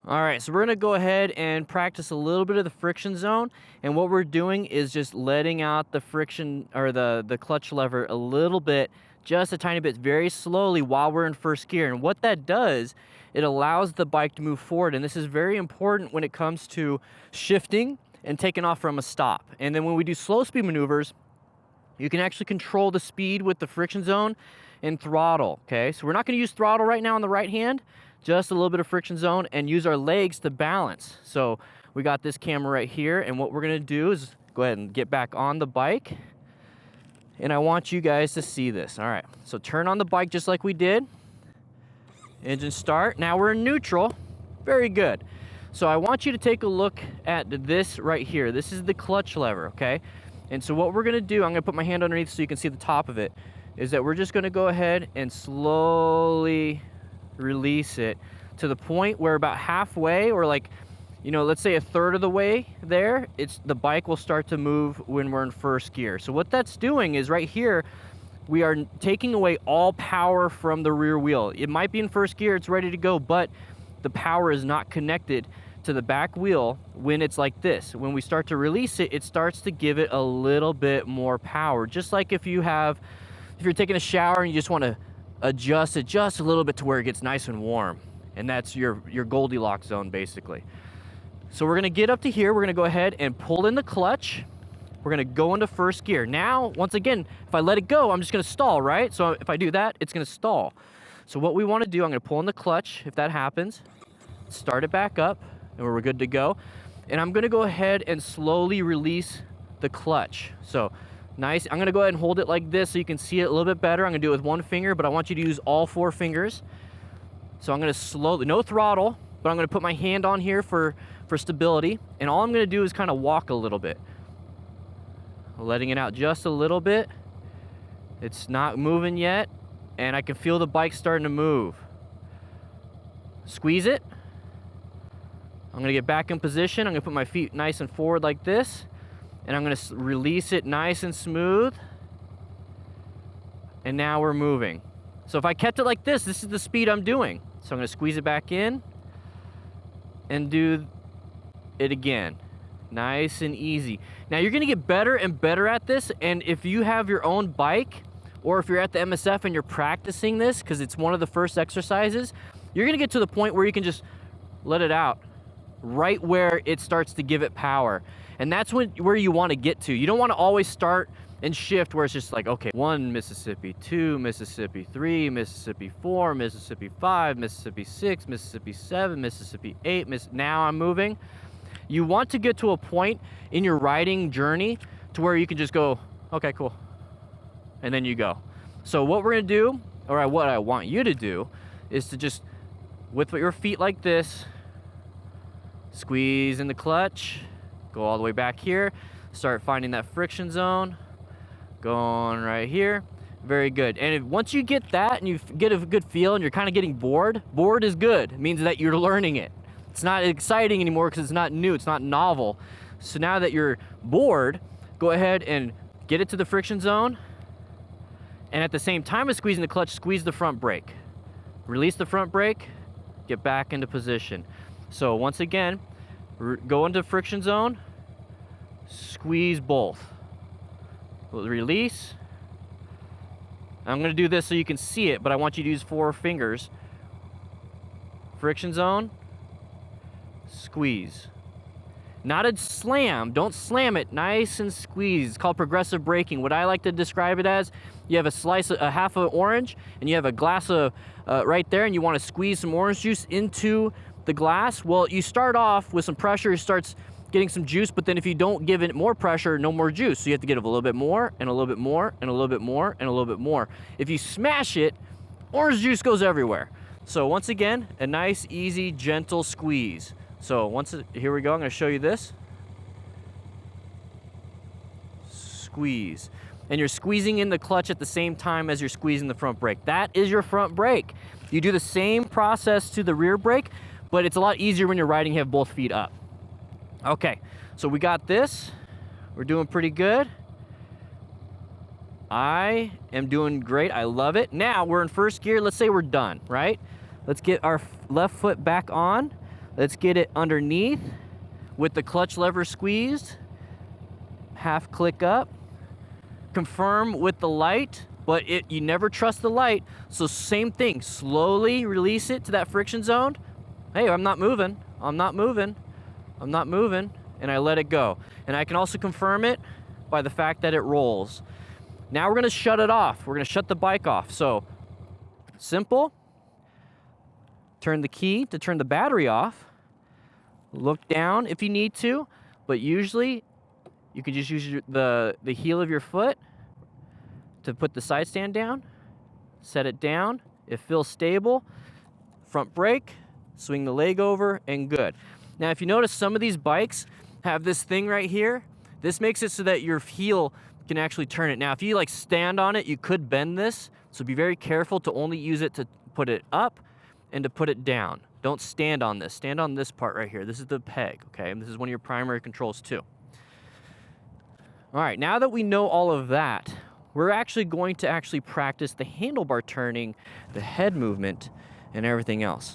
All right, so we're gonna go ahead and practice a little bit of the friction zone. And what we're doing is just letting out the friction or the clutch lever a little bit, just a tiny bit, very slowly while we're in first gear. And what that does, it allows the bike to move forward. And this is very important when it comes to shifting and taking off from a stop. And then when we do slow speed maneuvers, you can actually control the speed with the friction zone and throttle, okay? So we're not gonna use throttle right now on the right hand, just a little bit of friction zone, and use our legs to balance. So we got this camera right here, and what we're gonna do is go ahead and get back on the bike, and I want you guys to see this. All right, so turn on the bike just like we did. Engine start. Now we're in neutral. Very good. So I want you to take a look at this right here. This is the clutch lever, okay? And so what we're gonna do, I'm gonna put my hand underneath so you can see the top of it, is that we're just gonna go ahead and slowly release it to the point where about halfway, or like, you know, let's say a third of the way there, the bike will start to move when we're in first gear. So what that's doing is right here, we are taking away all power from the rear wheel. It might be in first gear, it's ready to go, but the power is not connected to the back wheel when it's like this. When we start to release it, it starts to give it a little bit more power. Just like if you're taking a shower and you just want to adjust it just a little bit to where it gets nice and warm. And that's your Goldilocks zone, basically. So we're gonna get up to here, we're gonna go ahead and pull in the clutch. We're gonna go into first gear. Now, once again, if I let it go, I'm just gonna stall, right? So if I do that, it's gonna stall. So what we wanna do, I'm gonna pull in the clutch, if that happens, start it back up, and we're good to go. And I'm gonna go ahead and slowly release the clutch. So nice, I'm gonna go ahead and hold it like this so you can see it a little bit better. I'm gonna do it with one finger, but I want you to use all 4 fingers. So I'm gonna slowly, no throttle, but I'm gonna put my hand on here for stability. And all I'm gonna do is kind of walk a little bit. Letting it out just a little bit. It's not moving yet, and I can feel the bike starting to move. Squeeze it. I'm gonna get back in position. I'm gonna put my feet nice and forward like this, and I'm gonna release it nice and smooth. And now we're moving. So if I kept it like this, this is the speed I'm doing. So I'm gonna squeeze it back in and do it again. Nice and easy. Now you're gonna get better and better at this, and if you have your own bike, or if you're at the MSF and you're practicing this, because it's one of the first exercises, you're gonna get to the point where you can just let it out right where it starts to give it power. And that's where you want to get to. You don't want to always start and shift where it's just like, okay, 1 Mississippi, 2 Mississippi, 3 Mississippi, 4 Mississippi, 5 Mississippi, 6 Mississippi, 7 Mississippi, 8 now I'm moving. You want to get to a point in your riding journey to where you can just go, okay, cool, and then you go. So what we're gonna do, or what I want you to do, is to just, with your feet like this, squeeze in the clutch, go all the way back here, start finding that friction zone, going right here. Very good. And once you get that and you get a good feel and you're kind of getting bored is good. It means that you're learning it. It's not exciting anymore because it's not new, it's not novel. So now that you're bored, go ahead and get it to the friction zone, and at the same time as squeezing the clutch, squeeze the front brake. Release the front brake, get back into position. So once again, go into friction zone, squeeze both. Release. I'm gonna do this so you can see it, but I want you to use 4 fingers. Friction zone, squeeze. Not a slam, don't slam it, nice and squeeze. It's called progressive braking. What I like to describe it as, you have a half of orange, and you have a glass of, right there, and you wanna squeeze some orange juice into the glass. Well, you start off with some pressure, it starts getting some juice, but then if you don't give it more pressure, no more juice. So you have to get a little bit more, and a little bit more, and a little bit more, and a little bit more. If you smash it, orange juice goes everywhere. So once again, a nice, easy, gentle squeeze. So here we go, I'm gonna show you this. Squeeze. And you're squeezing in the clutch at the same time as you're squeezing the front brake. That is your front brake. You do the same process to the rear brake, but it's a lot easier when you're riding, you have both feet up. Okay, so we got this. We're doing pretty good. I am doing great, I love it. Now we're in first gear, let's say we're done, right? Let's get our left foot back on. Let's get it underneath with the clutch lever squeezed. Half click up. Confirm with the light, but you never trust the light. So same thing, slowly release it to that friction zone. Hey, I'm not moving, I'm not moving, I'm not moving, and I let it go. And I can also confirm it by the fact that it rolls. Now we're gonna shut it off. We're gonna shut the bike off. So simple, turn the key to turn the battery off. Look down if you need to, but usually you can just use the heel of your foot to put the side stand down, set it down, it feels stable, front brake, swing the leg over, and good. Now if you notice, some of these bikes have this thing right here. This makes it so that your heel can actually turn it. Now if you like stand on it, you could bend this, so be very careful to only use it to put it up and to put it down. Don't stand on this. Stand on this part right here. This is the peg, okay? And this is one of your primary controls too. All right, now that we know all of that, we're actually going to practice the handlebar turning, the head movement, and everything else.